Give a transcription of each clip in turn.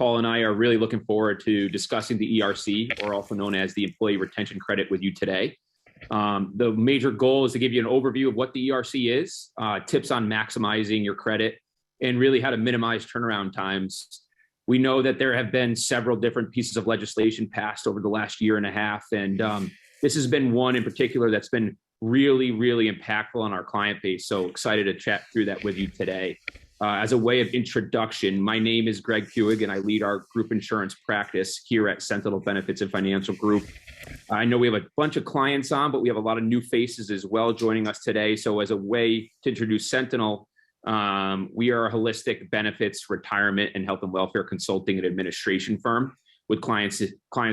Paul and I are really looking forward to discussing the ERC, or also known as the Employee Retention Credit, with you today. The major goal is to give you an overview of what the ERC is, tips on maximizing your credit, and really how to minimize turnaround times. We know that there have been several different pieces of legislation passed over the last year and a half, and this has been one in particular that's been really, really impactful on our client base. So excited to chat through that with you today. As a way of introduction, my name is Greg Puig, and I lead our group insurance practice here at Sentinel Benefits and Financial Group. I know we have a bunch of clients on, but we have a lot of new faces as well joining us today. So as a way to introduce Sentinel, we are a holistic benefits, retirement, and health and welfare consulting and administration firm with clients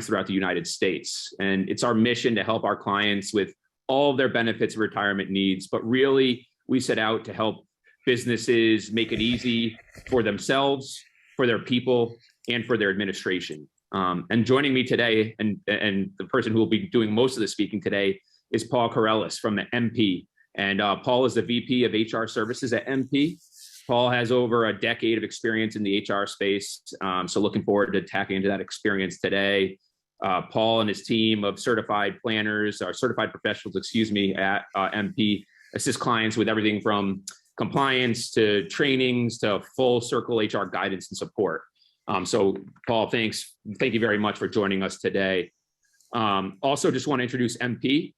throughout the United States. And it's our mission to help our clients with all of their benefits and retirement needs. But really, we set out to help businesses make it easy for themselves, for their people, and for their administration. And joining me today, and the person who will be doing most of the speaking today, is Paul Carelis from the MP. And Paul is the VP of HR Services at MP. Paul has over a decade of experience in the HR space, so looking forward to tapping into that experience today. Paul and his team of certified planners, or certified professionals, at MP, assist clients with everything from compliance to trainings to full circle HR guidance and support. So Paul, thank you very much for joining us today. Also just want to introduce MP,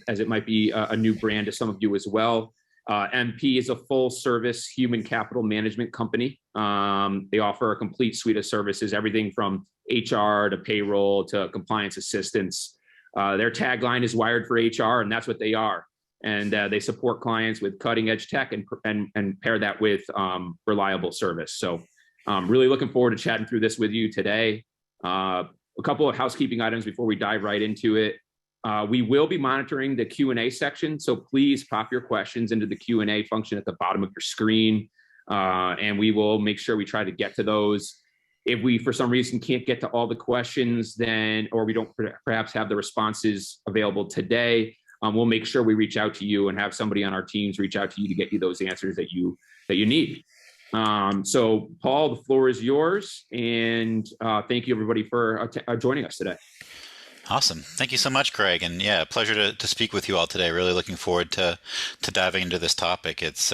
as it might be a new brand to some of you as well. MP is a full service human capital management company. They offer a complete suite of services, everything from HR to payroll to compliance assistance. Their tagline is wired for HR, and that's what they are. And they support clients with cutting edge tech and pair that with reliable service. So really looking forward to chatting through this with you today. A couple of housekeeping items before we dive right into it. We will be monitoring the Q&A section, so please pop your questions into the Q&A function at the bottom of your screen, and we will make sure we try to get to those. If we, for some reason, can't get to all the questions, or we don't perhaps have the responses available today, we'll make sure we reach out to you and have somebody on our teams reach out to you to get you those answers that you need. So Paul, the floor is yours, and thank you everybody for joining us today. Awesome. Thank you so much, Greg. And yeah, pleasure to speak with you all today. Really looking forward to diving into this topic. It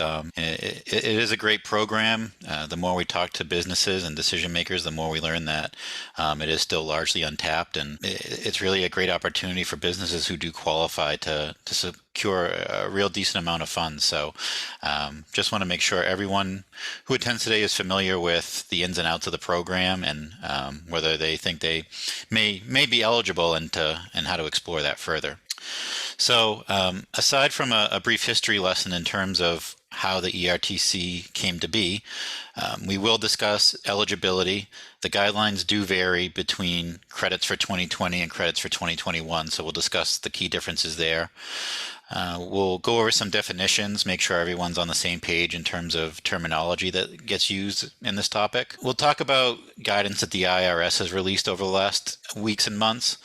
is a great program. The more we talk to businesses and decision makers, the more we learn that it is still largely untapped. And it's really a great opportunity for businesses who do qualify to secure a real decent amount of funds. So just want to make sure everyone who attends today is familiar with the ins and outs of the program, and whether they think they may be eligible, and how to explore that further. So aside from a brief history lesson in terms of how the ERTC came to be, we will discuss eligibility. The guidelines do vary between credits for 2020 and credits for 2021, so we'll discuss the key differences there. We'll go over some definitions, make sure everyone's on the same page in terms of terminology that gets used in this topic. We'll talk about guidance that the IRS has released over the last weeks and months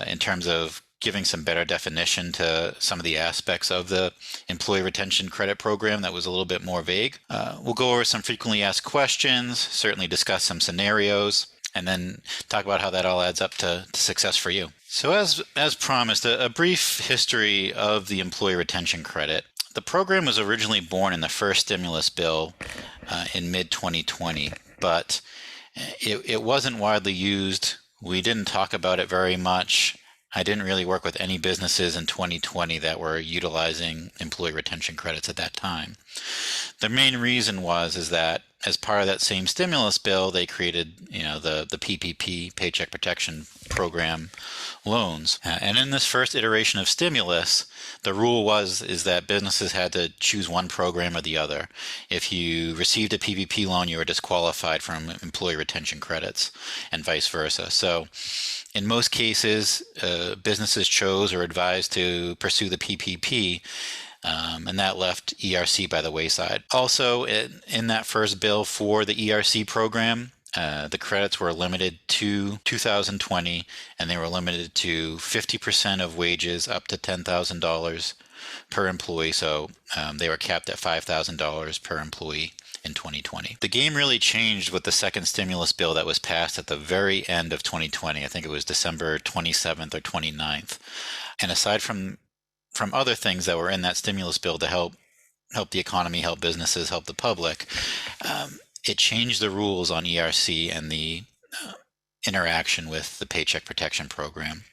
in terms of giving some better definition to some of the aspects of the Employee Retention Credit Program that was a little bit more vague. We'll go over some frequently asked questions, certainly discuss some scenarios, and then talk about how that all adds up to success for you. So as promised, a brief history of the Employee Retention Credit. The program was originally born in the first stimulus bill in mid-2020, but it wasn't widely used. We didn't talk about it very much. I didn't really work with any businesses in 2020 that were utilizing employee retention credits at that time. The main reason is that as part of that same stimulus bill, they created, the PPP, Paycheck Protection Program loans. And in this first iteration of stimulus, the rule is that businesses had to choose one program or the other. If you received a PPP loan, you were disqualified from employee retention credits, and vice versa. So in most cases, businesses chose or advised to pursue the PPP, and that left ERC by the wayside. Also, in that first bill for the ERC program, the credits were limited to 2020, and they were limited to 50% of wages up to $10,000 per employee. So they were capped at $5,000 per employee in 2020. The game really changed with the second stimulus bill that was passed at the very end of 2020. I think it was December 27th or 29th. And aside from other things that were in that stimulus bill to help the economy, help businesses, help the public, it changed the rules on ERC and the interaction with the Paycheck Protection Program.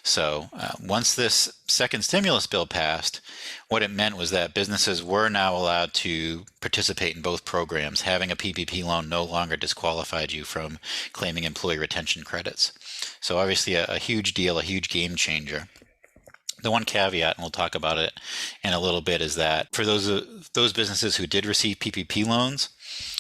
So once this second stimulus bill passed, what it meant was that businesses were now allowed to participate in both programs. Having a PPP loan no longer disqualified you from claiming employee retention credits. So obviously a huge deal, a huge game changer. The one caveat, and we'll talk about it in a little bit, is that for those businesses who did receive PPP loans,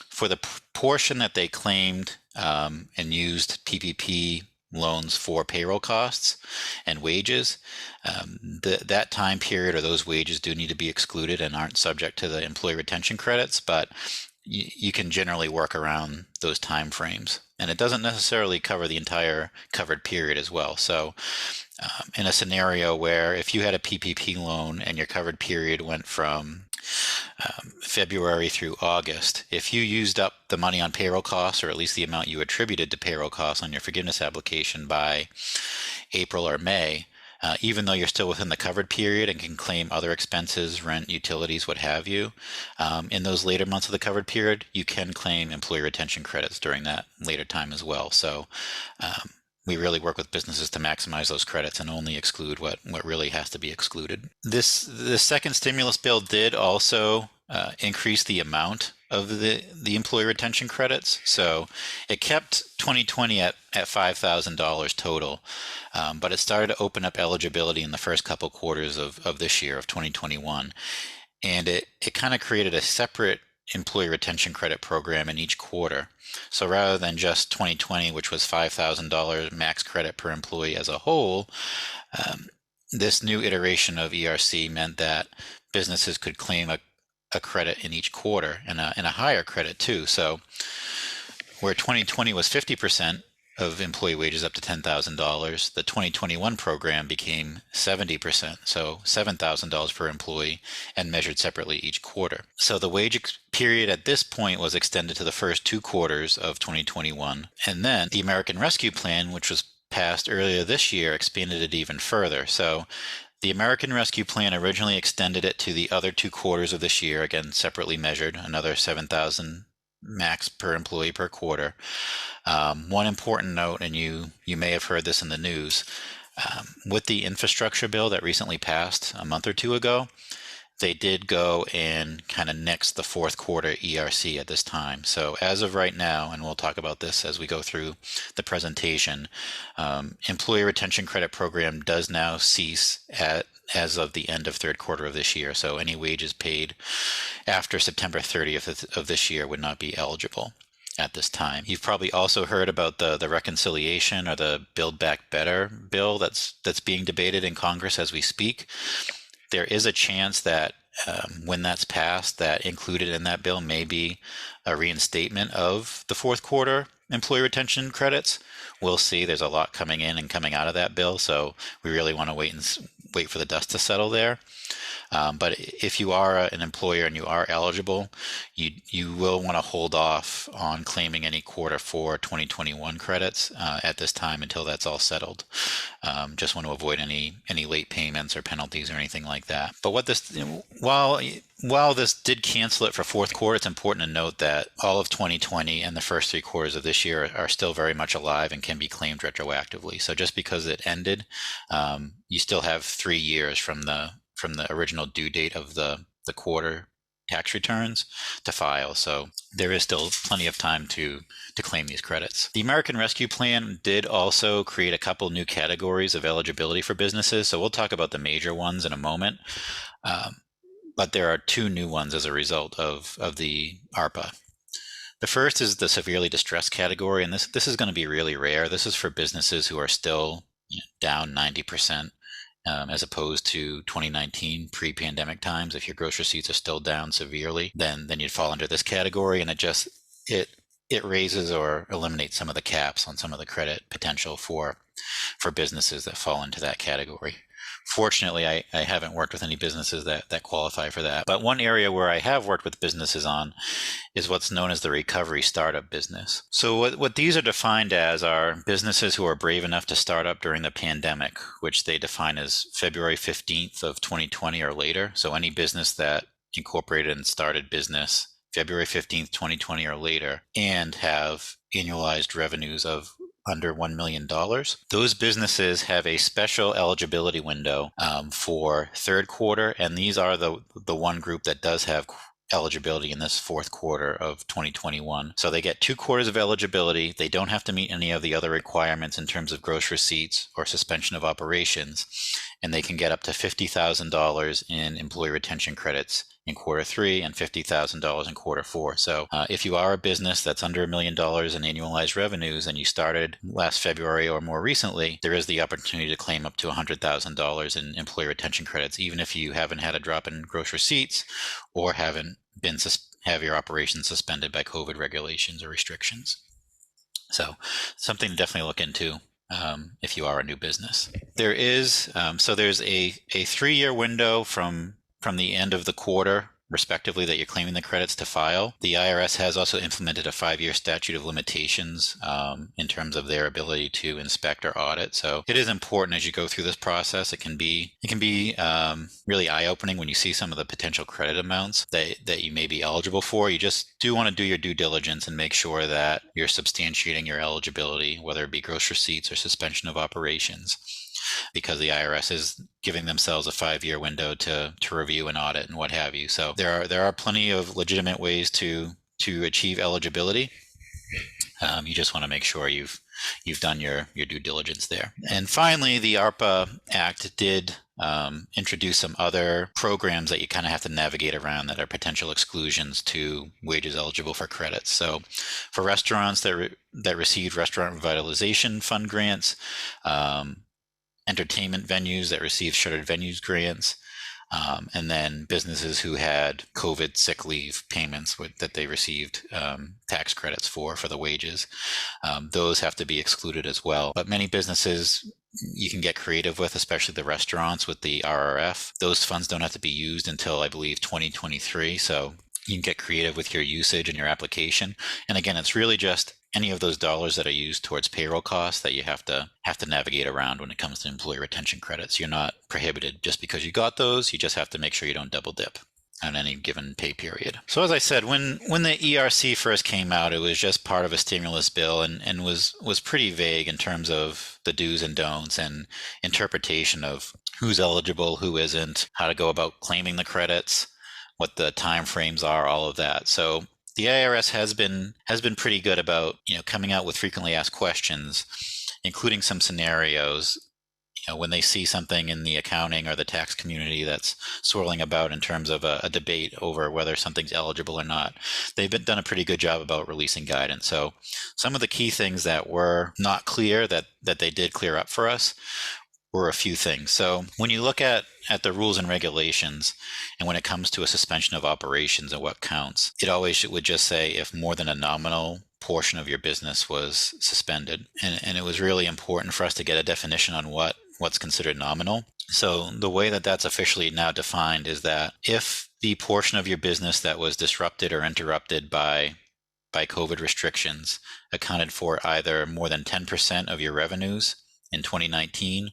for the portion that they claimed and used PPP loans for payroll costs and wages, that time period or those wages do need to be excluded and aren't subject to the employee retention credits, but you can generally work around those time frames. And it doesn't necessarily cover the entire covered period as well. So in a scenario where if you had a PPP loan and your covered period went from February through August, if you used up the money on payroll costs, or at least the amount you attributed to payroll costs on your forgiveness application by April or May, even though you're still within the covered period and can claim other expenses, rent, utilities, what have you, in those later months of the covered period, you can claim employee retention credits during that later time as well. So we really work with businesses to maximize those credits and only exclude what really has to be excluded. The second stimulus bill did also increase the amount of the employee retention credits. So it kept 2020 at $5,000 total, but it started to open up eligibility in the first couple quarters of this year, of 2021. And it kind of created a separate employee retention credit program in each quarter. So rather than just 2020, which was $5,000 max credit per employee as a whole, this new iteration of ERC meant that businesses could claim a credit in each quarter, and a higher credit too. So where 2020 was 50% of employee wages up to $10,000, the 2021 program became 70%, so $7,000 per employee, and measured separately each quarter. So the wage period at this point was extended to the first 2 quarters of 2021. And then the American Rescue Plan, which was passed earlier this year, expanded it even further. So the American Rescue Plan originally extended it to the other 2 quarters of this year, again separately measured, another $7,000 max per employee per quarter. One important note, and you may have heard this in the news, with the infrastructure bill that recently passed a month or 2 ago, they did go and kind of nix the fourth quarter ERC at this time. So as of right now, and we'll talk about this as we go through the presentation, employee retention credit program does now cease as of the end of third quarter of this year. So any wages paid after September 30th of this year would not be eligible at this time. You've probably also heard about the reconciliation or the Build Back Better bill that's being debated in Congress as we speak. There is a chance that when that's passed, that included in that bill may be a reinstatement of the fourth quarter employee retention credits. We'll see. There's a lot coming in and coming out of that bill, so we really want to wait for the dust to settle there. But if you are an employer and you are eligible, you will want to hold off on claiming any quarter 4 2021 credits at this time until that's all settled. Just want to avoid any late payments or penalties or anything like that. But while this did cancel it for fourth quarter, it's important to note that all of 2020 and the first 3 quarters of this year are still very much alive and can be claimed retroactively. So just because it ended, you still have 3 years from the original due date of the quarter tax returns to file. So there is still plenty of time to claim these credits. The American Rescue Plan did also create a couple new categories of eligibility for businesses. So we'll talk about the major ones in a moment. But there are 2 new ones as a result of the ARPA. The first is the severely distressed category, and this is going to be really rare. This is for businesses who are still down 90%. As opposed to 2019 pre-pandemic times. If your gross receipts are still down severely, then you'd fall under this category, and it raises or eliminates some of the caps on some of the credit potential for businesses that fall into that category. Fortunately, I haven't worked with any businesses that qualify for that. But one area where I have worked with businesses on is what's known as the recovery startup business. So what these are defined as are businesses who are brave enough to start up during the pandemic, which they define as February 15th of 2020 or later. So any business that incorporated and started business February 15th, 2020 or later, and have annualized revenues of under $1 million. Those businesses have a special eligibility window for third quarter, and these are the one group that does have eligibility in this fourth quarter of 2021. So they get 2 quarters of eligibility. They don't have to meet any of the other requirements in terms of gross receipts or suspension of operations, and they can get up to $50,000 in employee retention credits in quarter 3 and $50,000 in quarter 4. So if you are a business that's under $1 million in annualized revenues and you started last February or more recently, there is the opportunity to claim up to $100,000 in employee retention credits, even if you haven't had a drop in gross receipts or haven't been have your operations suspended by COVID regulations or restrictions. So something to definitely look into if you are a new business. There is there's a 3-year window from the end of the quarter, respectively, that you're claiming the credits to file. The IRS has also implemented a 5-year statute of limitations in terms of their ability to inspect or audit. So it is important as you go through this process. It can be really eye-opening when you see some of the potential credit amounts that you may be eligible for. You just do want to do your due diligence and make sure that you're substantiating your eligibility, whether it be gross receipts or suspension of operations, because the IRS is giving themselves a 5-year window to review and audit and what have you. So there are plenty of legitimate ways to achieve eligibility. You just want to make sure you've done your due diligence there. And finally, the ARPA Act did introduce some other programs that you kind of have to navigate around that are potential exclusions to wages eligible for credits. So for restaurants that received Restaurant Revitalization Fund grants, entertainment venues that received shuttered venues grants, and then businesses who had COVID sick leave payments that they received tax credits for the wages. Those have to be excluded as well. But many businesses you can get creative with, especially the restaurants with the RRF. Those funds don't have to be used until, I believe, 2023. So you can get creative with your usage and your application. And again, it's really just any of those dollars that are used towards payroll costs that you have to navigate around when it comes to employee retention credits. You're not prohibited just because you got those. You just have to make sure you don't double dip on any given pay period. So as I said, when the ERC first came out, it was just part of a stimulus bill and was pretty vague in terms of the do's and don'ts and interpretation of who's eligible, who isn't, how to go about claiming the credits, what the time frames are, all of that. So the IRS has been pretty good about coming out with frequently asked questions, including some scenarios. When they see something in the accounting or the tax community that's swirling about in terms of a debate over whether something's eligible or not, they've done a pretty good job about releasing guidance. So some of the key things that were not clear that they did clear up for us were a few things. So when you look at the rules and regulations, and when it comes to a suspension of operations and what counts, it always would just say if more than a nominal portion of your business was suspended. And it was really important for us to get a definition on what's considered nominal. So the way that that's officially now defined is that if the portion of your business that was disrupted or interrupted by COVID restrictions accounted for either more than 10% of your revenues in 2019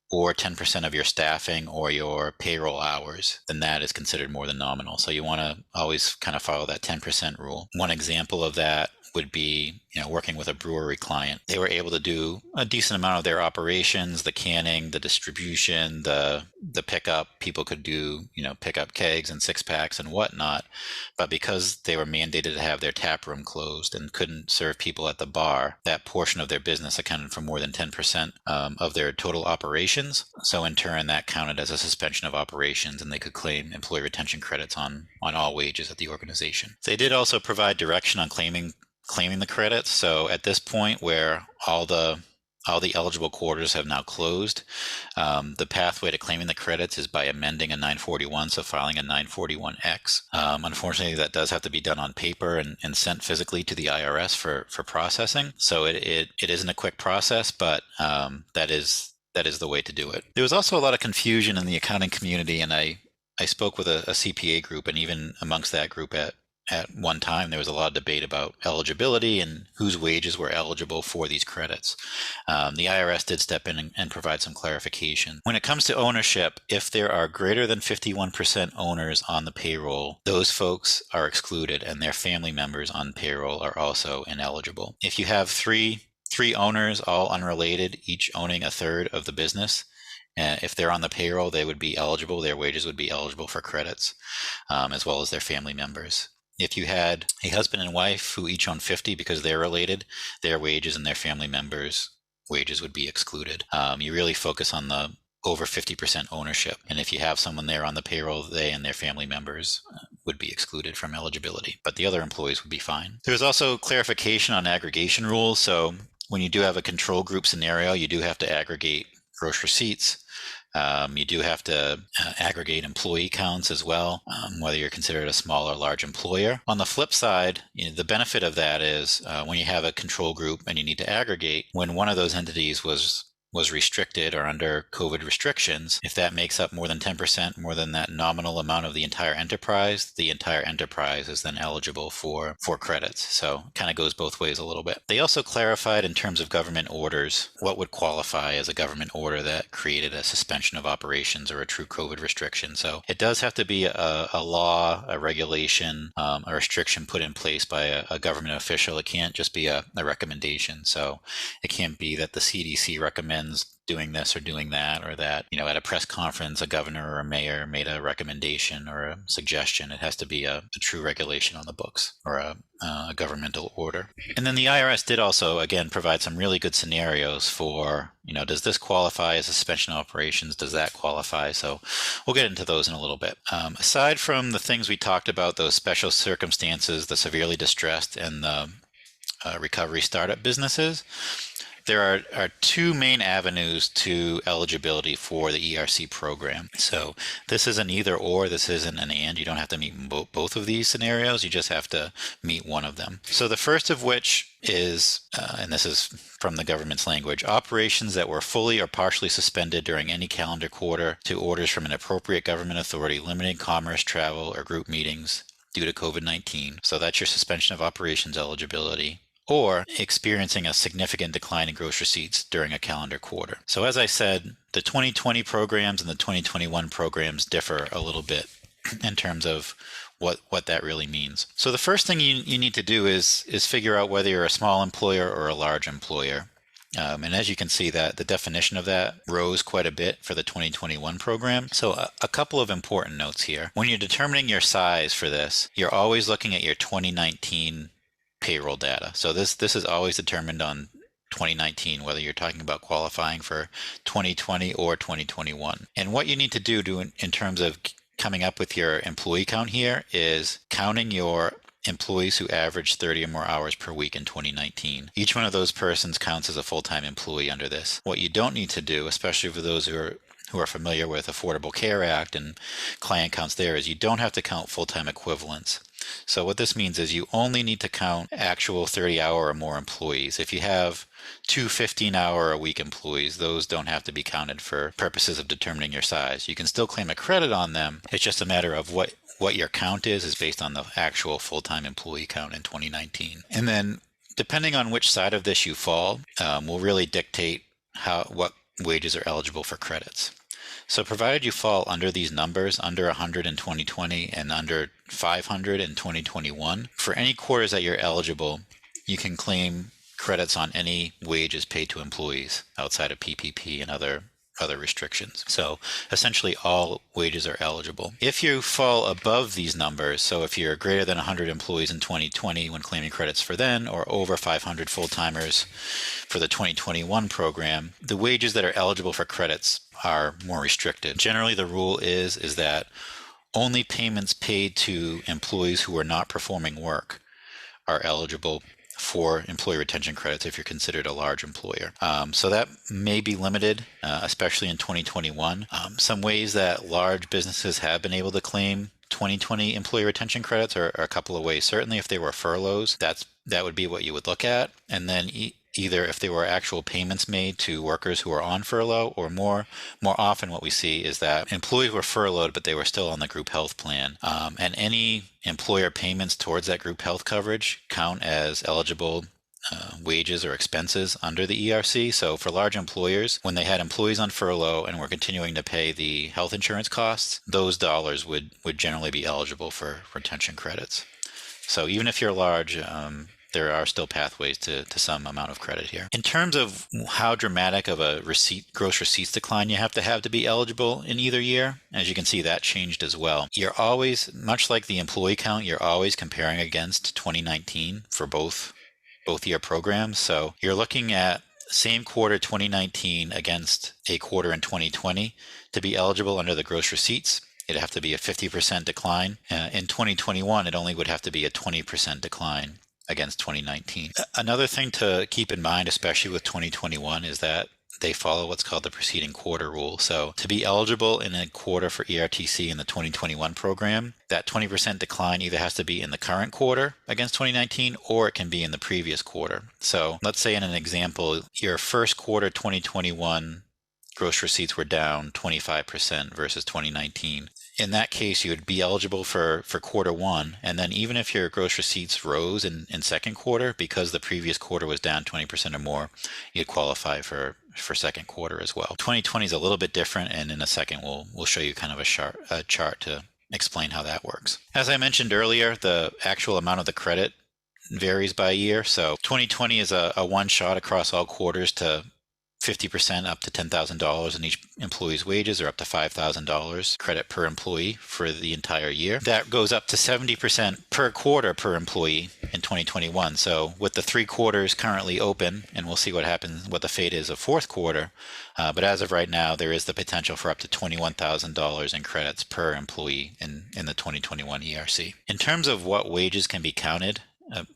or 10% of your staffing or your payroll hours, then that is considered more than nominal. So you want to always kind of follow that 10% rule. One example of that would be, working with a brewery client. They were able to do a decent amount of their operations, the canning, the distribution, the pickup. People could do, pick up kegs and 6-packs and whatnot. But because they were mandated to have their tap room closed and couldn't serve people at the bar, that portion of their business accounted for more than 10% of their total operations. So in turn, that counted as a suspension of operations, and they could claim employee retention credits on all wages at the organization. They did also provide direction on claiming the credits. So at this point where all the eligible quarters have now closed, the pathway to claiming the credits is by amending a 941, so filing a 941X. Unfortunately, that does have to be done on paper and sent physically to the IRS for processing. So it isn't a quick process, but that is that is the way to do it. There was also a lot of confusion in the accounting community, and I spoke with a CPA group, and even amongst that group at one time, there was a lot of debate about eligibility and whose wages were eligible for these credits. The IRS did step in and provide some clarification. When it comes to ownership, if there are greater than 51% owners on the payroll, those folks are excluded, and their family members on payroll are also ineligible. If you have three owners, all unrelated, each owning a third of the business, if they're on the payroll, they would be eligible. Their wages would be eligible for credits, as well as their family members. If you had a husband and wife who each own 50 because they're related, their wages and their family members' wages would be excluded. You really focus on the over 50% ownership. And if you have someone there on the payroll, they and their family members would be excluded from eligibility, but the other employees would be fine. There's also clarification on aggregation rules. So when you do have a control group scenario, you do have to aggregate gross receipts. You do have to aggregate employee counts as well, whether you're considered a small or large employer. On the flip side, the benefit of that is when you have a control group and you need to aggregate, when one of those entities was restricted or under COVID restrictions, if that makes up more than 10%, more than that nominal amount of the entire enterprise is then eligible for credits. So it kind of goes both ways a little bit. They also clarified in terms of government orders what would qualify as a government order that created a suspension of operations or a true COVID restriction. So it does have to be a law, a regulation, a restriction put in place by a government official. It can't just be a recommendation. So it can't be that the CDC recommends doing this or doing that, or that, at a press conference, a governor or a mayor made a recommendation or a suggestion. It has to be a true regulation on the books or a governmental order. And then the IRS did also, again, provide some really good scenarios for, does this qualify as a suspension of operations? Does that qualify? So we'll get into those in a little bit. Aside from the things we talked about, those special circumstances, the severely distressed and the recovery startup businesses, there are two main avenues to eligibility for the ERC program. So this is an either or, this isn't an and. You don't have to meet both of these scenarios. You just have to meet one of them. So the first of which is, and this is from the government's language, operations that were fully or partially suspended during any calendar quarter to orders from an appropriate government authority limiting commerce, travel, or group meetings due to COVID-19. So that's your suspension of operations eligibility. Or experiencing a significant decline in gross receipts during a calendar quarter. So as I said, the 2020 programs and the 2021 programs differ a little bit in terms of what that really means. So the first thing you need to do is figure out whether you're a small employer or a large employer. And as you can see, that the definition of that rose quite a bit for the 2021 program. So a couple of important notes here. When you're determining your size for this, you're always looking at your 2019 payroll data. So this is always determined on 2019, whether you're talking about qualifying for 2020 or 2021. And what you need to do in terms of coming up with your employee count here is counting your employees who average 30 or more hours per week in 2019. Each one of those persons counts as a full-time employee under this. What you don't need to do, especially for those who are familiar with Affordable Care Act and client counts there, is you don't have to count full-time equivalents. So what this means is you only need to count actual 30-hour or more employees. If you have two 15-hour-a-week employees, those don't have to be counted for purposes of determining your size. You can still claim a credit on them. It's just a matter of what your count is based on the actual full-time employee count in 2019. And then depending on which side of this you fall, will really dictate what wages are eligible for credits. So provided you fall under these numbers, under 100 in 2020 and under 500 in 2021, for any quarters that you're eligible, you can claim credits on any wages paid to employees outside of PPP and other restrictions. So essentially all wages are eligible. If you fall above these numbers, so if you're greater than 100 employees in 2020 when claiming credits for then, or over 500 full-timers for the 2021 program, the wages that are eligible for credits are more restricted. Generally, the rule is that only payments paid to employees who are not performing work are eligible for employee retention credits if you're considered a large employer. So that may be limited, especially in 2021. Some ways that large businesses have been able to claim 2020 employee retention credits are a couple of ways. Certainly if they were furloughs, that would be what you would look at. And then either if there were actual payments made to workers who are on furlough, or more often what we see is that employees were furloughed, but they were still on the group health plan. And any employer payments towards that group health coverage count as eligible wages or expenses under the ERC. So for large employers, when they had employees on furlough and were continuing to pay the health insurance costs, those dollars would generally be eligible for retention credits. So even if you're large, there are still pathways to some amount of credit here. In terms of how dramatic of a gross receipts decline you have to be eligible in either year, as you can see, that changed as well. You're always, much like the employee count, you're always comparing against 2019 for both year programs. So you're looking at same quarter 2019 against a quarter in 2020 to be eligible under the gross receipts. It'd have to be a 50% decline. In 2021, it only would have to be a 20% decline against 2019. Another thing to keep in mind, especially with 2021, is that they follow what's called the preceding quarter rule. So to be eligible in a quarter for ERTC in the 2021 program, that 20% decline either has to be in the current quarter against 2019, or it can be in the previous quarter. So let's say in an example, your first quarter 2021 gross receipts were down 25% versus 2019. In that case, you would be eligible for quarter one. And then even if your gross receipts rose in second quarter, because the previous quarter was down 20% or more, you'd qualify for second quarter as well. 2020 is a little bit different, and in a second we'll show you kind of a chart to explain how that works. As I mentioned earlier, the actual amount of the credit varies by year. So 2020 is a one shot across all quarters to 50% up to $10,000 in each employee's wages, or up to $5,000 credit per employee for the entire year. That goes up to 70% per quarter per employee in 2021. So with the 3 quarters currently open, and we'll see what happens, what the fate is of fourth quarter. But as of right now, there is the potential for up to $21,000 in credits per employee in the 2021 ERC. In terms of what wages can be counted,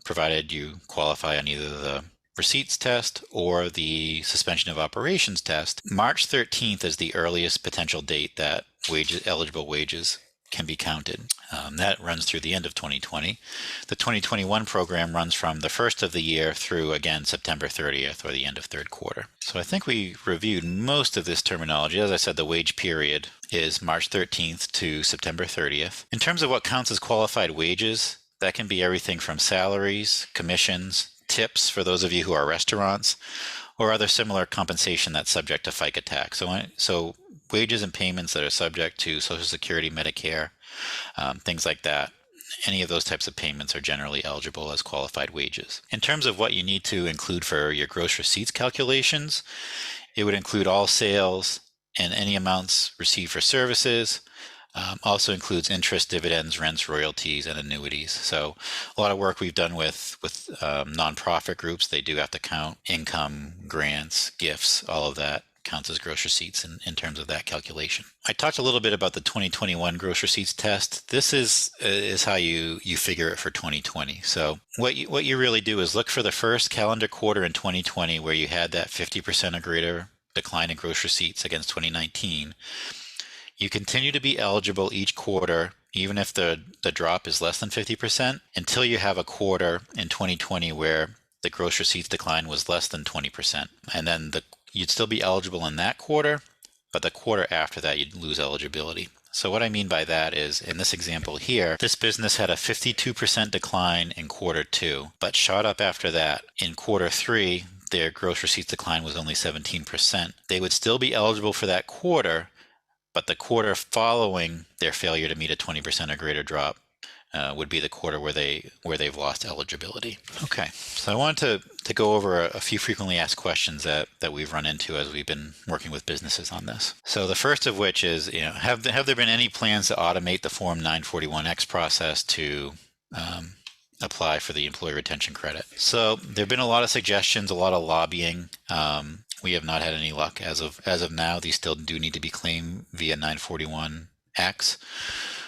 provided you qualify on either the receipts test or the suspension of operations test, March 13th is the earliest potential date that eligible wages can be counted. That runs through the end of 2020. The 2021 program runs from the first of the year through, again, September 30th, or the end of third quarter. So I think we reviewed most of this terminology. As I said, the wage period is March 13th to September 30th. In terms of what counts as qualified wages, that can be everything from salaries, commissions, tips for those of you who are restaurants, or other similar compensation that's subject to FICA tax. So wages and payments that are subject to Social Security, Medicare, things like that, any of those types of payments are generally eligible as qualified wages. In terms of what you need to include for your gross receipts calculations, it would include all sales and any amounts received for services. Also includes interest, dividends, rents, royalties, and annuities. So a lot of work we've done with nonprofit groups. They do have to count income, grants, gifts, all of that counts as gross receipts in terms of that calculation. I talked a little bit about the 2021 gross receipts test. This is how you figure it for 2020. So what you really do is look for the first calendar quarter in 2020 where you had that 50% or greater decline in gross receipts against 2019. You continue to be eligible each quarter, even if the drop is less than 50%, until you have a quarter in 2020 where the gross receipts decline was less than 20%. And then you'd still be eligible in that quarter, but the quarter after that, you'd lose eligibility. So what I mean by that is, in this example here, this business had a 52% decline in quarter 2, but shot up after that. In quarter 3, their gross receipts decline was only 17%. They would still be eligible for that quarter, but the quarter following their failure to meet a 20% or greater drop would be the quarter where they've lost eligibility. Okay, so I wanted to go over a few frequently asked questions that we've run into as we've been working with businesses on this. So the first of which is, have there been any plans to automate the Form 941X process to apply for the employee retention credit? So there have been a lot of suggestions, a lot of lobbying. We have not had any luck as of now. These still do need to be claimed via 941X.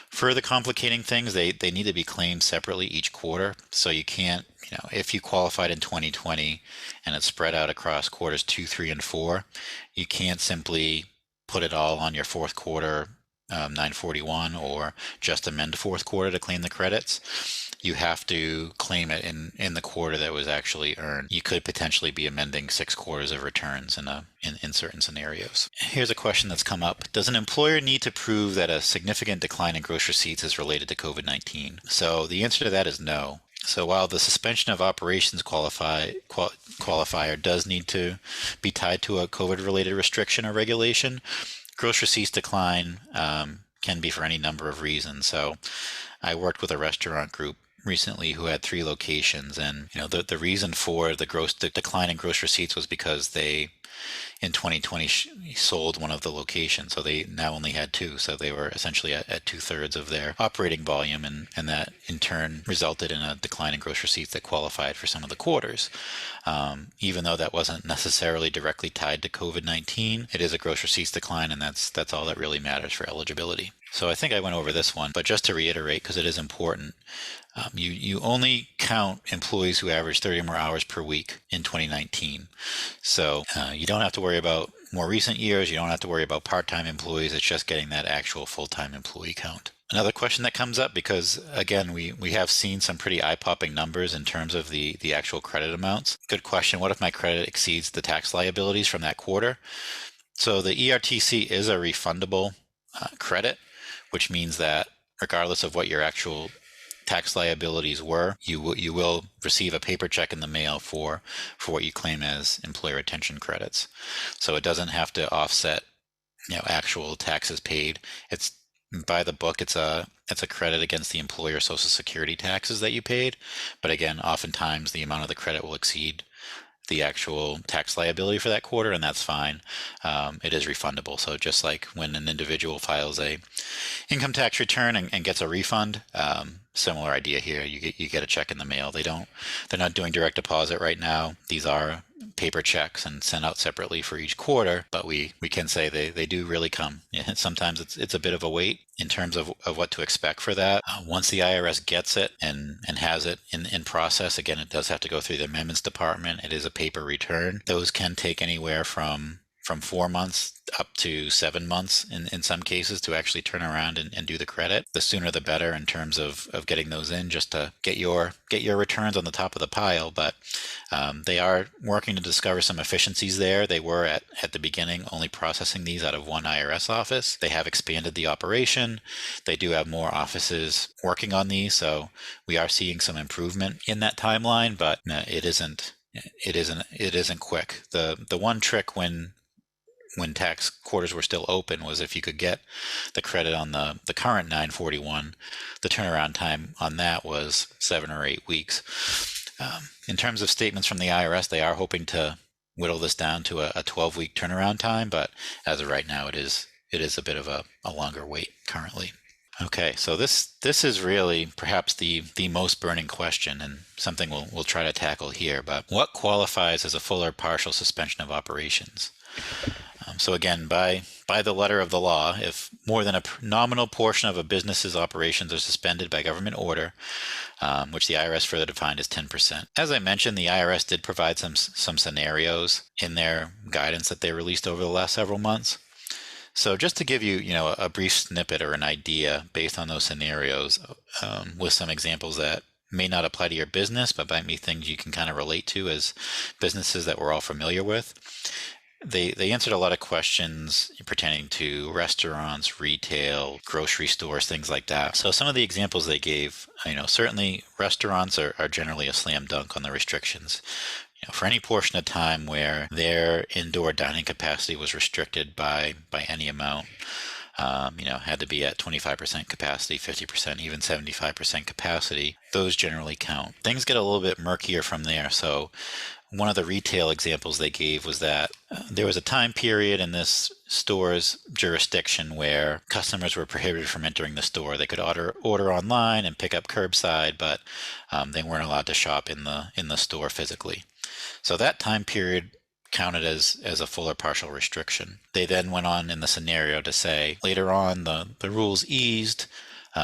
Further complicating things, they need to be claimed separately each quarter. So you can't, if you qualified in 2020 and it's spread out across quarters 2, 3, and 4, you can't simply put it all on your fourth quarter 941 or just amend fourth quarter to claim the credits. You have to claim it in the quarter that was actually earned. You could potentially be amending 6 quarters of returns in certain scenarios. Here's a question that's come up. Does an employer need to prove that a significant decline in gross receipts is related to COVID-19? So the answer to that is no. So while the suspension of operations qualifier does need to be tied to a COVID-related restriction or regulation, gross receipts decline can be for any number of reasons. So I worked with a restaurant group recently who had 3 locations, and the reason for the decline in gross receipts was because they in 2020 sold one of the locations, so they now only had 2, so they were essentially at 2/3 of their operating volume, and that in turn resulted in a decline in gross receipts that qualified for some of the quarters. Even though that wasn't necessarily directly tied to COVID-19, it is a gross receipts decline, and that's all that really matters for eligibility. So I think I went over this one, but just to reiterate, because it is important, you only count employees who average 30 or more hours per week in 2019. So you don't have to worry about more recent years. You don't have to worry about part-time employees. It's just getting that actual full-time employee count. Another question that comes up, because again, we have seen some pretty eye-popping numbers in terms of the actual credit amounts. Good question. What if my credit exceeds the tax liabilities from that quarter? So the ERTC is a refundable credit, which means that regardless of what your actual tax liabilities were, you will receive a paper check in the mail for what you claim as employer retention credits. So it doesn't have to offset actual taxes paid. It's by the book, it's a credit against the employer Social Security taxes that you paid. But again, oftentimes the amount of the credit will exceed the actual tax liability for that quarter, and that's fine. It is refundable. So just like when an individual files a income tax return and gets a refund, similar idea here. You get a check in the mail. They're not doing direct deposit right now. These are paper checks and sent out separately for each quarter, but we can say they do really come. Sometimes it's a bit of a wait in terms of what to expect for that. Once the IRS gets it and has it in process, again, it does have to go through the amendments department. It is a paper return. Those can take anywhere from 4 months up to 7 months in some cases to actually turn around and do the credit. The sooner the better in terms of getting those in, just to get your returns on the top of the pile. But they are working to discover some efficiencies there. They were at the beginning only processing these out of one IRS office. They have expanded the operation. They do have more offices working on these, so we are seeing some improvement in that timeline, but it isn't quick. The one trick when tax quarters were still open was if you could get the credit on the current 941, the turnaround time on that was 7 or 8 weeks. In terms of statements from the IRS, they are hoping to whittle this down to a 12-week turnaround time, but as of right now, it is a bit of a longer wait currently. Okay, so this is really perhaps the most burning question, and something we'll try to tackle here, but what qualifies as a full or partial suspension of operations? So again, by the letter of the law, if more than a nominal portion of a business's operations are suspended by government order, which the IRS further defined as 10%. As I mentioned, the IRS did provide some scenarios in their guidance that they released over the last several months. So just to give you, a brief snippet or an idea based on those scenarios, with some examples that may not apply to your business, but might be things you can kind of relate to as businesses that we're all familiar with. They answered a lot of questions pertaining to restaurants, retail, grocery stores, things like that. So some of the examples they gave, certainly restaurants are generally a slam dunk on the restrictions. For any portion of time where their indoor dining capacity was restricted by any amount, had to be at 25% capacity, 50%, even 75% capacity, those generally count. Things get a little bit murkier from there. So one of the retail examples they gave was that there was a time period in this store's jurisdiction where customers were prohibited from entering the store. They could order online and pick up curbside, but they weren't allowed to shop in the store physically. So that time period counted as a full or partial restriction. They then went on in the scenario to say later on the rules eased.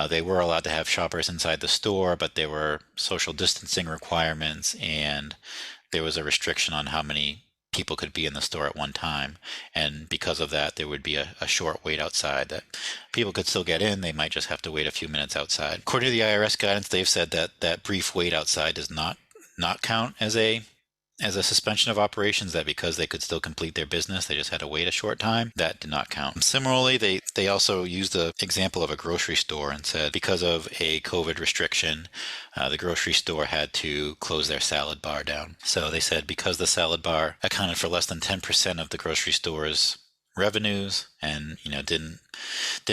They were allowed to have shoppers inside the store, but there were social distancing requirements, and there was a restriction on how many people could be in the store at one time. And because of that, there would be a short wait outside that people could still get in. They might just have to wait a few minutes outside. According to the IRS guidance, they've said that that brief wait outside does not count as a suspension of operations, that because they could still complete their business, they just had to wait a short time, that did not count. Similarly, they also used the example of a grocery store and said because of a COVID restriction, the grocery store had to close their salad bar down. So they said because the salad bar accounted for less than 10% of the grocery store's revenues and didn't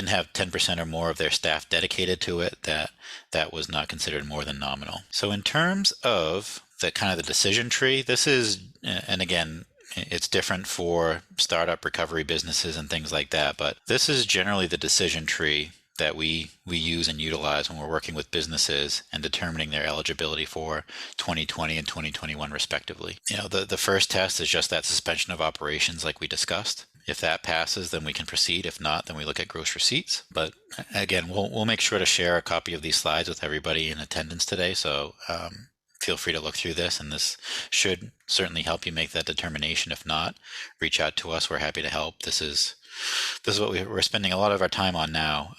have 10% or more of their staff dedicated to it, that was not considered more than nominal. So in terms of the kind of the decision tree, this is, and again, it's different for startup recovery businesses and things like that, but this is generally the decision tree that we use and utilize when we're working with businesses and determining their eligibility for 2020 and 2021 respectively. The first test is just that suspension of operations like we discussed. If that passes, then we can proceed. If not, then we look at gross receipts. But again, we'll make sure to share a copy of these slides with everybody in attendance today. So feel free to look through this, and this should certainly help you make that determination. If not, reach out to us. We're happy to help. This is what we're spending a lot of our time on now,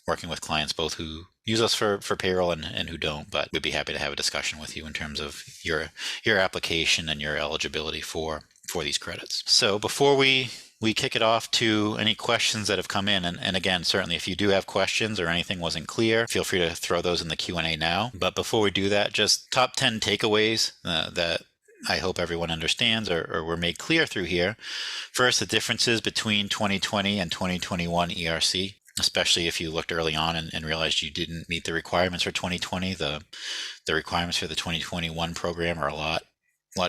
working with clients both who use us for payroll and who don't, but we'd be happy to have a discussion with you in terms of your application and your eligibility for these credits. So before we kick it off to any questions that have come in, and again, certainly if you do have questions or anything wasn't clear, feel free to throw those in the Q&A now. But before we do that, just top 10 takeaways that I hope everyone understands or were made clear through here. First, the differences between 2020 and 2021 ERC, especially if you looked early on and realized you didn't meet the requirements for 2020. The requirements for the 2021 program are a lot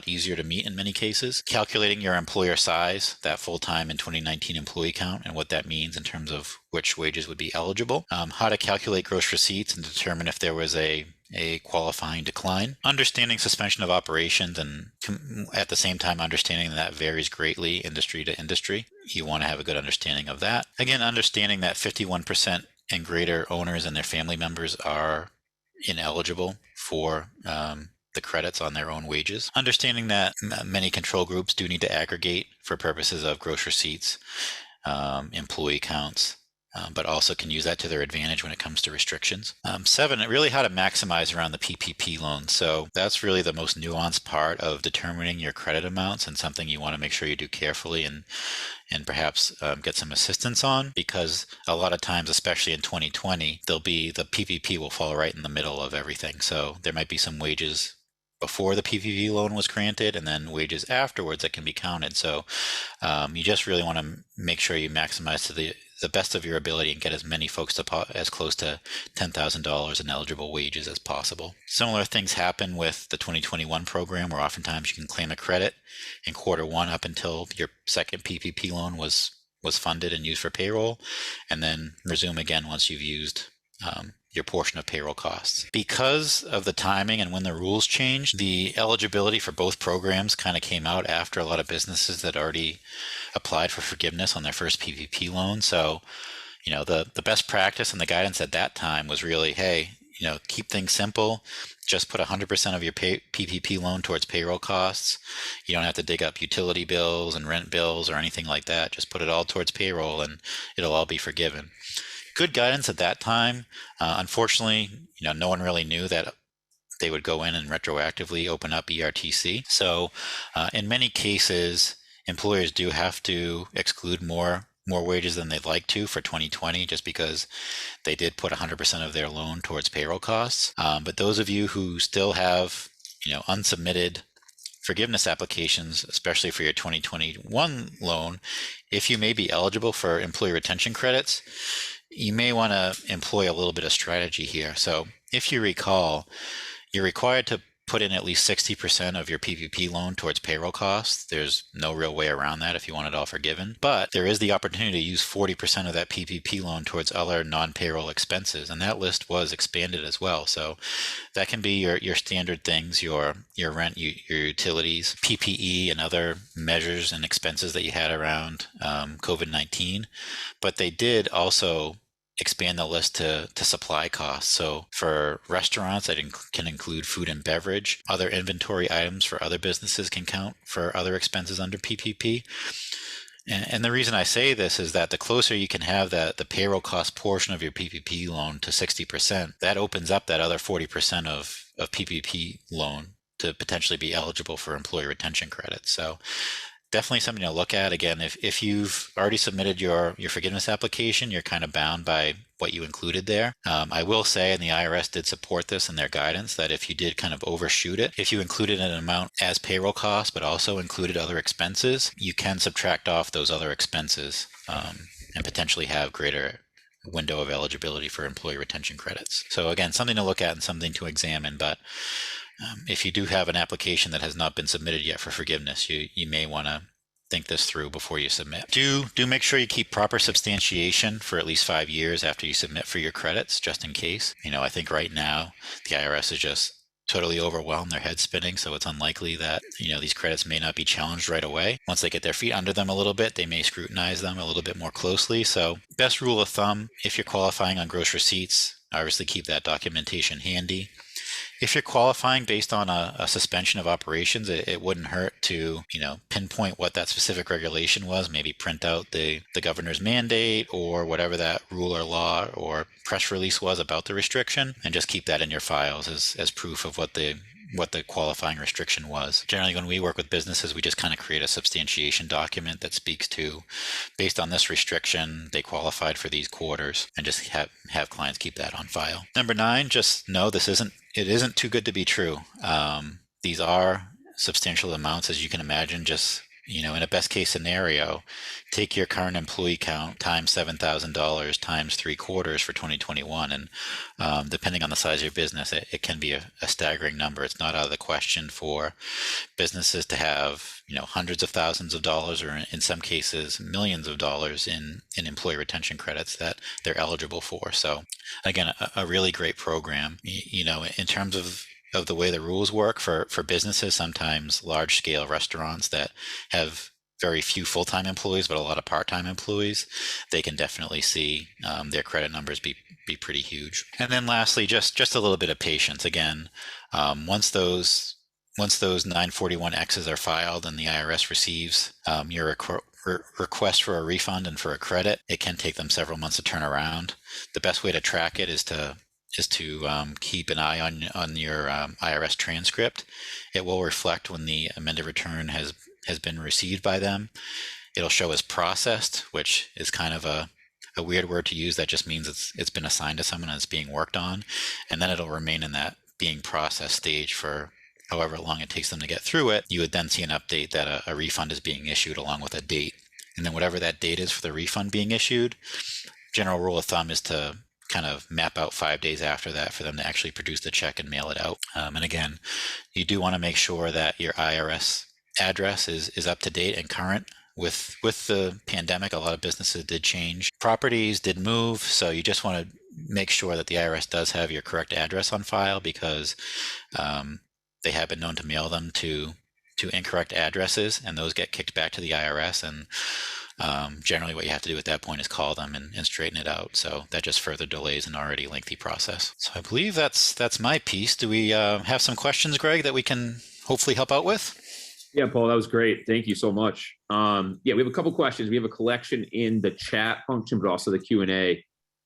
easier to meet in many cases. Calculating your employer size, that full-time and 2019 employee count, and what that means in terms of which wages would be eligible. How to calculate gross receipts and determine if there was a qualifying decline. Understanding suspension of operations, and at the same time understanding that varies greatly industry to industry. You want to have a good understanding of that. Again, understanding that 51% and greater owners and their family members are ineligible for the credits on their own wages. Understanding that many control groups do need to aggregate for purposes of gross receipts, employee counts, but also can use that to their advantage when it comes to restrictions. 7, really how to maximize around the PPP loan. So that's really the most nuanced part of determining your credit amounts, and something you want to make sure you do carefully and perhaps get some assistance on, because a lot of times, especially in 2020, the PPP will fall right in the middle of everything. So there might be some wages before the PPP loan was granted and then wages afterwards that can be counted. So you just really want to make sure you maximize to the best of your ability and get as many folks as close to $10,000 in eligible wages as possible. Similar things happen with the 2021 program, where oftentimes you can claim a credit in Q1 up until your second PPP loan was funded and used for payroll, and then resume again once you've used your portion of payroll costs. Because of the timing and when the rules changed, the eligibility for both programs kind of came out after a lot of businesses that already applied for forgiveness on their first PPP loan. So, the best practice and the guidance at that time was really, hey, keep things simple. Just put 100% of your PPP loan towards payroll costs. You don't have to dig up utility bills and rent bills or anything like that. Just put it all towards payroll and it'll all be forgiven. Good guidance at that time. Unfortunately, no one really knew that they would go in and retroactively open up ERTC. So in many cases, employers do have to exclude more wages than they'd like to for 2020, just because they did put 100% of their loan towards payroll costs. But those of you who still have, unsubmitted forgiveness applications, especially for your 2021 loan, if you may be eligible for employee retention credits, you may want to employ a little bit of strategy here. So if you recall, you're required to put in at least 60% of your PPP loan towards payroll costs. There's no real way around that if you want it all forgiven. But there is the opportunity to use 40% of that PPP loan towards other non-payroll expenses, and that list was expanded as well. So that can be your standard things, your rent, your utilities, PPE, and other measures and expenses that you had around COVID-19. But they did also expand the list to supply costs. So for restaurants, that can include food and beverage. Other inventory items for other businesses can count for other expenses under PPP. And the reason I say this is that the closer you can have the payroll cost portion of your PPP loan to 60%, that opens up that other 40% of PPP loan to potentially be eligible for employee retention credits. So definitely something to look at. Again, if you've already submitted your forgiveness application, you're kind of bound by what you included there. I will say, and the IRS did support this in their guidance, that if you did kind of overshoot it, if you included an amount as payroll costs, but also included other expenses, you can subtract off those other expenses and potentially have greater window of eligibility for employee retention credits. So again, something to look at and something to examine. But if you do have an application that has not been submitted yet for forgiveness, you may want to think this through before you submit. Do make sure you keep proper substantiation for at least 5 years after you submit for your credits, just in case. I think right now the IRS is just totally overwhelmed, their head spinning, so it's unlikely that these credits may not be challenged right away. Once they get their feet under them a little bit, they may scrutinize them a little bit more closely. So best rule of thumb, if you're qualifying on gross receipts, obviously keep that documentation handy. If you're qualifying based on a suspension of operations, it wouldn't hurt to, pinpoint what that specific regulation was, maybe print out the governor's mandate or whatever that rule or law or press release was about the restriction, and just keep that in your files as proof of what the qualifying restriction was. Generally, when we work with businesses, we just kind of create a substantiation document that speaks to, based on this restriction, they qualified for these quarters, and just have clients keep that on file. Number 9, just know it isn't too good to be true. These are substantial amounts, as you can imagine. Just in a best case scenario, take your current employee count times $7,000 times 3 quarters for 2021. And depending on the size of your business, it can be a staggering number. It's not out of the question for businesses to have, hundreds of thousands of dollars, or in some cases, millions of dollars in employee retention credits that they're eligible for. So again, a really great program. In terms of the way the rules work for businesses, sometimes large scale restaurants that have very few full-time employees but a lot of part-time employees, they can definitely see their credit numbers be pretty huge. And then lastly, just a little bit of patience. Again, once those 941Xs are filed and the IRS receives your request for a refund and for a credit, it can take them several months to turn around. The best way to track it is to keep an eye on your IRS transcript. It will reflect when the amended return has been received by them. It'll show as processed, which is kind of a weird word to use. That just means it's been assigned to someone and it's being worked on. And then it'll remain in that being processed stage for however long it takes them to get through it. You would then see an update that a refund is being issued along with a date. And then whatever that date is for the refund being issued, general rule of thumb is to kind of map out 5 days after that for them to actually produce the check and mail it out. And again, you do want to make sure that your IRS address is up to date and current. With the pandemic, a lot of businesses did change. Properties did move, so you just want to make sure that the IRS does have your correct address on file, because they have been known to mail them to incorrect addresses, and those get kicked back to the IRS. And generally what you have to do at that point is call them and straighten it out. So that just further delays an already lengthy process. So I believe that's my piece. Do we have some questions, Greg, that we can hopefully help out with? Yeah, Paul, that was great. Thank you so much. We have a couple questions. We have a collection in the chat function, but also the Q&A.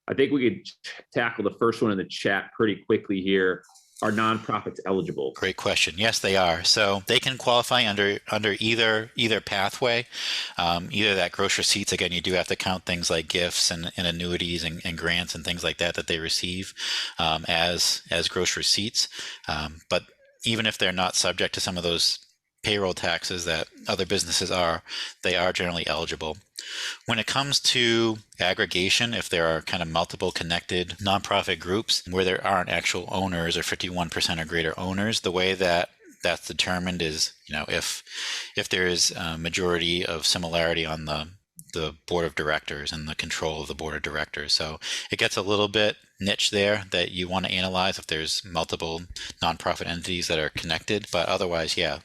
I think we could tackle the first one in the chat pretty quickly here. Are nonprofits eligible? Great question. Yes, they are. So they can qualify under either pathway. Either that gross receipts, again, you do have to count things like gifts and annuities and grants and things like that they receive as gross receipts. But even if they're not subject to some of those payroll taxes that other businesses are, they are generally eligible. When it comes to aggregation, if there are kind of multiple connected nonprofit groups where there aren't actual owners or 51% or greater owners, the way that that's determined is, if there is a majority of similarity on the board of directors and the control of the board of directors. So it gets a little bit niche there that you want to analyze if there's multiple nonprofit entities that are connected, but otherwise, yeah,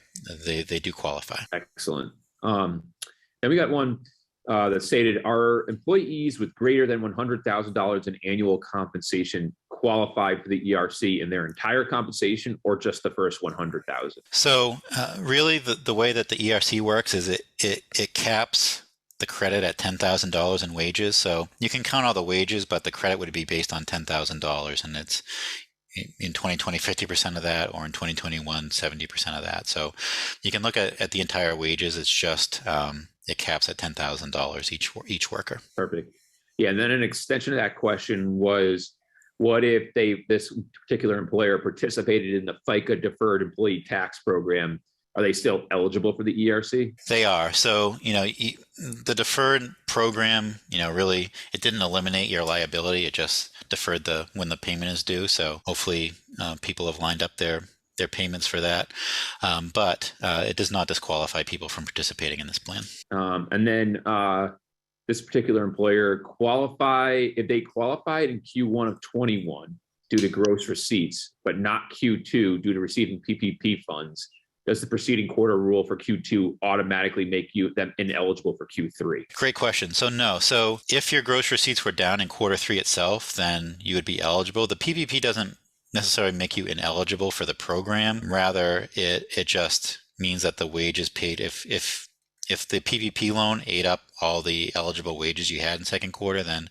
they do qualify. Excellent. Then we got one. that stated, are employees with greater than $100,000 in annual compensation qualify for the ERC in their entire compensation or just the first 100,000? So really the way that the ERC works is it caps the credit at $10,000 in wages. So you can count all the wages, but the credit would be based on $10,000, and it's in 2020, 50% of that, or in 2021, 70% of that. So you can look at the entire wages. It's just it caps at $10,000 each worker. Perfect. Yeah, and then an extension of that question was, what if this particular employer participated in the FICA deferred employee tax program? Are they still eligible for the ERC? They are. So, the deferred program, really, it didn't eliminate your liability. It just deferred when the payment is due. So hopefully people have lined up their payments for that. But it does not disqualify people from participating in this plan. And then this particular employer if they qualified in Q1 of 21 due to gross receipts, but not Q2 due to receiving PPP funds, does the preceding quarter rule for Q2 automatically make them ineligible for Q3? Great question. So no. So if your gross receipts were down in quarter 3 itself, then you would be eligible. The PPP doesn't necessarily make you ineligible for the program. Rather, it just means that the wages paid, if the PPP loan ate up all the eligible wages you had in second quarter, then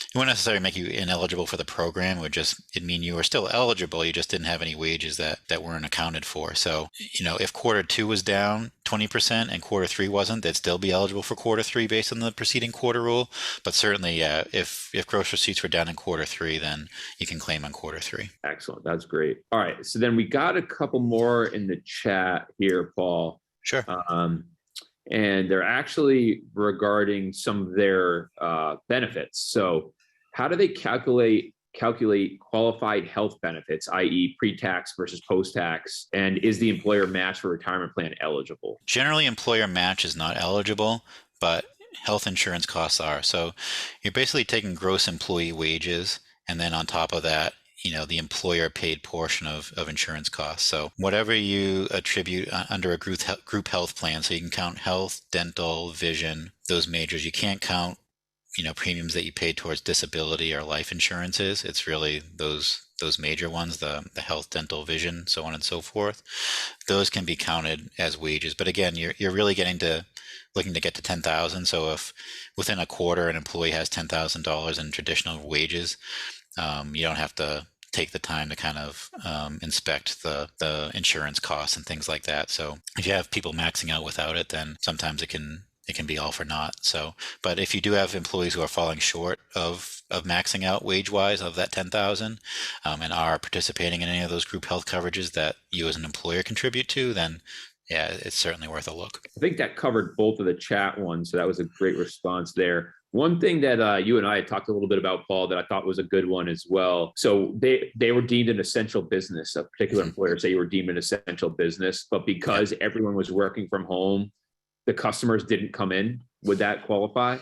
it wouldn't necessarily make you ineligible for the program. It'd mean you were still eligible. You just didn't have any wages that weren't accounted for. So, if quarter 2 was down 20% and quarter 3 wasn't, they'd still be eligible for quarter 3 based on the preceding quarter rule. But certainly, yeah, if gross receipts were down in quarter 3, then you can claim on quarter 3. Excellent. That's great. All right. So then we got a couple more in the chat here, Paul. Sure. And they're actually regarding some of their benefits. So how do they calculate qualified health benefits, i.e. pre-tax versus post-tax? And is the employer match for retirement plan eligible? Generally, employer match is not eligible, but health insurance costs are. So you're basically taking gross employee wages, and then on top of that, the employer paid portion of insurance costs. So whatever you attribute under a group health plan, so you can count health, dental, vision, those majors. You can't count premiums that you paid towards disability or life insurances. It's really those major ones, the health, dental, vision, so on and so forth. Those can be counted as wages. But again, you're really looking to get to 10,000. So if within a quarter an employee has $10,000 in traditional wages, you don't have to take the time to kind of inspect the insurance costs and things like that. So if you have people maxing out without it, then sometimes it can be all for naught. So, but if you do have employees who are falling short of maxing out wage-wise of that 10,000 and are participating in any of those group health coverages that you as an employer contribute to, then yeah, it's certainly worth a look. I think that covered both of the chat ones. So that was a great response there. One thing that you and I had talked a little bit about, Paul, that I thought was a good one as well. So they were deemed an essential business. A particular employer say you were deemed an essential business, but because everyone was working from home, the customers didn't come in. Would that qualify?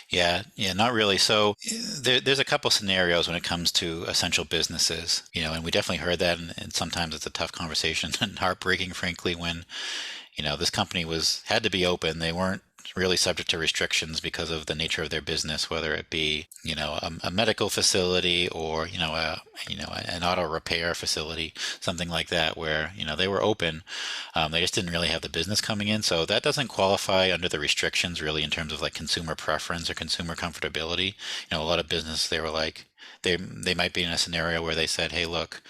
Yeah, not really. So there's a couple scenarios when it comes to essential businesses, and we definitely heard that, and sometimes it's a tough conversation and heartbreaking, frankly, when, this company had to be open. They weren't really subject to restrictions because of the nature of their business, whether it be, a medical facility or, an auto repair facility, something like that, where, they were open. They just didn't really have the business coming in. So that doesn't qualify under the restrictions really in terms of like consumer preference or consumer comfortability. A lot of business, they were like, they might be in a scenario where they said, hey, look,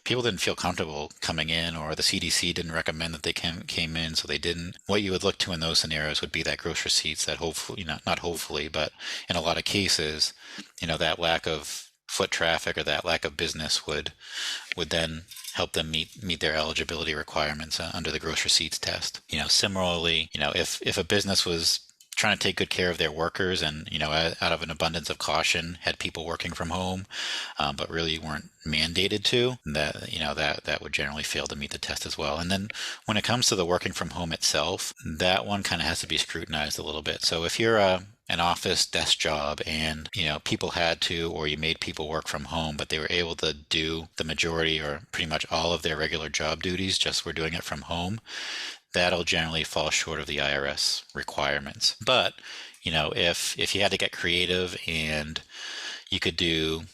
people didn't feel comfortable coming in, or the CDC didn't recommend that they came in, so they didn't. What you would look to in those scenarios would be that gross receipts that hopefully, not hopefully, but in a lot of cases, that lack of foot traffic or that lack of business would then help them meet their eligibility requirements under the gross receipts test. Similarly, if a business was trying to take good care of their workers and, out of an abundance of caution, had people working from home, but really weren't mandated to, that would generally fail to meet the test as well. And then when it comes to the working from home itself, that one kind of has to be scrutinized a little bit. So if you're an office desk job and, people had to, or you made people work from home, but they were able to do the majority or pretty much all of their regular job duties, just were doing it from home, that'll generally fall short of the IRS requirements. But, if you had to get creative and you could do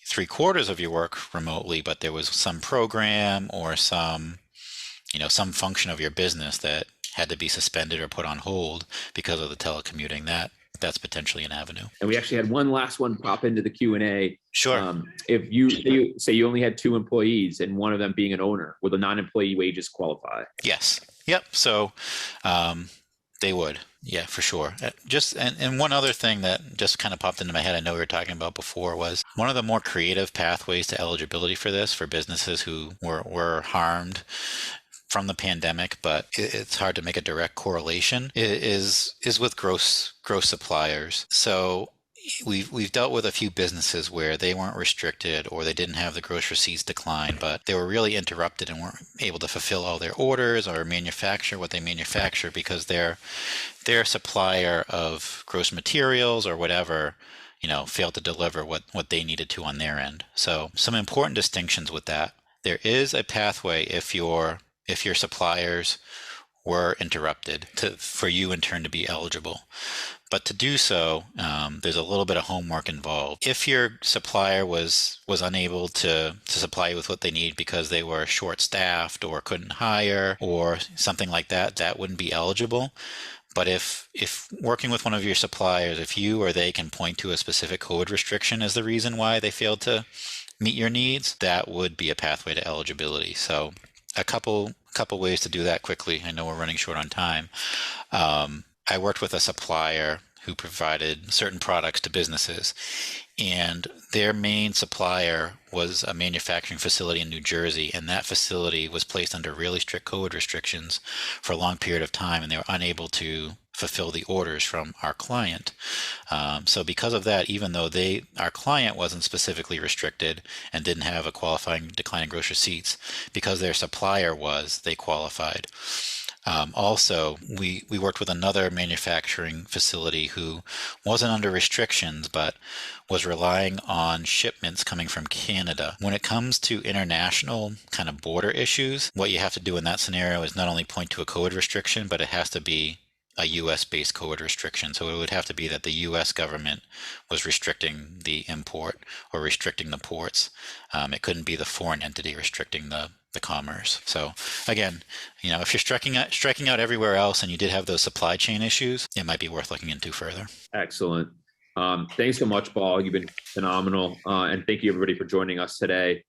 3/4 of your work remotely, but there was some program or some function of your business that had to be suspended or put on hold because of the telecommuting, that's potentially an avenue. And we actually had one last one pop into the Q&A. Sure. If you say you only had 2 employees and one of them being an owner, will the non-employee wages qualify? Yes. Yep. So they would. Yeah, for sure. And one other thing that just kind of popped into my head, I know we were talking about before, was one of the more creative pathways to eligibility for this for businesses who were harmed from the pandemic, but it's hard to make a direct correlation, is with gross suppliers. So we've dealt with a few businesses where they weren't restricted or they didn't have the gross receipts decline, but they were really interrupted and weren't able to fulfill all their orders or manufacture what they manufacture because their supplier of gross materials or whatever failed to deliver what they needed to on their end. So some important distinctions with that. There is a pathway if your suppliers were interrupted for you in turn to be eligible. But to do so, there's a little bit of homework involved. If your supplier was unable to supply you with what they need because they were short-staffed or couldn't hire or something like that, that wouldn't be eligible. But if working with one of your suppliers, if you or they can point to a specific code restriction as the reason why they failed to meet your needs, that would be a pathway to eligibility. So a couple ways to do that quickly. I know we're running short on time. I worked with a supplier who provided certain products to businesses, and their main supplier was a manufacturing facility in New Jersey, and that facility was placed under really strict code restrictions for a long period of time, and they were unable to fulfill the orders from our client. So because of that, even though our client wasn't specifically restricted and didn't have a qualifying decline in gross receipts, because their supplier was, they qualified. Also, we worked with another manufacturing facility who wasn't under restrictions, but was relying on shipments coming from Canada. When it comes to international kind of border issues, what you have to do in that scenario is not only point to a code restriction, but it has to be a U.S.-based code restriction. So it would have to be that the U.S. government was restricting the import or restricting the ports. It couldn't be the foreign entity restricting the commerce. So again, if you're striking out everywhere else and you did have those supply chain issues, it might be worth looking into further. Excellent. Thanks so much, Paul. You've been phenomenal. And thank you everybody for joining us today.